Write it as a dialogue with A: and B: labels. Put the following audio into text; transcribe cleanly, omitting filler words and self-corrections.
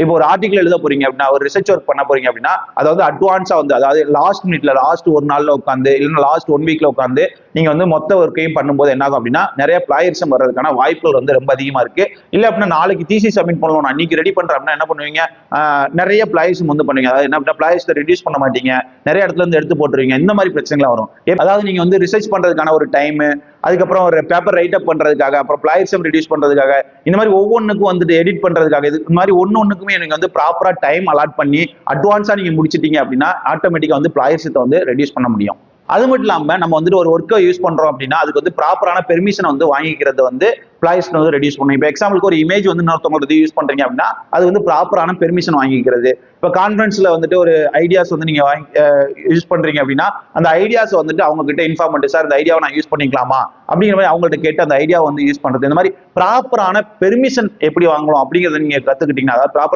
A: இப்போ ஒரு ஆர்டிகல் எழுத போறீங்க அப்படின்னா, ஒரு ரிசர்ச் ஒர்க் பண்ண போறீங்க அப்படின்னா, அதாவது அட்வான்ஸா வந்து அதாவது லாஸ்ட் மினிட்ல லாஸ்ட் ஒரு நாள்ல உட்காந்து இல்லைன்னா லாஸ்ட் 1 வீக்ல உட்காந்து நீங்க வந்து மொத்த ஒர்க்கையும் பண்ணும்போது என்ன ஆகும் அப்படின்னா, நிறைய பிளாயரிசம் வர்றதுக்கான வாய்ப்புகள் வந்து ரொம்ப அதிகமா இருக்கு. இல்ல அப்படின்னா நாளைக்கு தீசி சப்மிட் பண்ணணும், அன்னைக்கு ரெடி பண்றேன் அப்படின்னா என்ன பண்ணுவீங்க, நிறைய பிளாயரிசம் வந்து பண்ணுவீங்க. அதாவது என்ன அப்படின்னா பிளாயரிசத்தை ரெடியூஸ் பண்ண மாட்டீங்க, நிறைய இடத்துல இருந்து எடுத்து போட்டுருவீங்க. இந்த மாதிரி பிரச்சனைகள் வரும். அதாவது நீங்க வந்து ரிசர்ச் பண்றதுக்கான ஒரு டைம், அதுக்கப்புறம் ஒரு பேப்பர் ரைட் அப் பண்றதுக்காக, அப்புறம் பிளாயரிசம் ரெடியூஸ் பண்றதுக்காக, இந்த மாதிரி ஒவ்வொன்றுக்கும் வந்துட்டு எடிட் பண்றதுக்காக, இந்த மாதிரி ஒண்ணுக்குமே நீங்க வந்து ப்ராப்பரா டைம் அலாட் பண்ணி அட்வான்ஸா நீங்க முடிச்சிட்டீங்க அப்படின்னா ஆட்டோமேட்டிக்கா வந்து பிளாயரிசத்தை வந்து ரெடியூஸ் பண்ண முடியும். அது மட்டும் இல்லாம நம்ம வந்துட்டு ஒரு ஒர்க்கை யூஸ் பண்றோம் அப்படின்னா அதுக்கு வந்து ப்ராப்பரான பெர்மிஷன் வந்து வாங்கிக்கிறது வந்து பிளாய்ஸ் வந்து ரெடியூஸ் பண்ணும். இப்போ எக்ஸாம்பிளுக்கு ஒரு இமேஜ் வந்து இன்னொருத்தவங்க யூஸ் பண்றீங்க அப்படின்னா அது வந்து ப்ராப்பரான பெர்மிஷன் வாங்கிக்கிறது. இப்போ கான்ஃபரன்ஸ்ல வந்துட்டு ஒரு ஐடியாஸ் வந்து நீங்க யூஸ் பண்றீங்க அப்படின்னா அந்த ஐடியாஸ் வந்துட்டு அவங்க கிட்ட இன்ஃபார்ம் பண்ணிட்டு, சார் இந்த ஐடியாவை நான் யூஸ் பண்ணிக்கலாமா அப்படிங்கிற மாதிரி அவங்கள்ட்ட கேட்டு அந்த ஐடியாவை வந்து யூஸ் பண்றது. இந்த மாதிரி ப்ராப்பரான பெர்மிஷன் எப்படி வாங்கணும் அப்படிங்கறத நீங்க கத்துக்கிட்டீங்கன்னா, அதாவது ப்ராப்பரா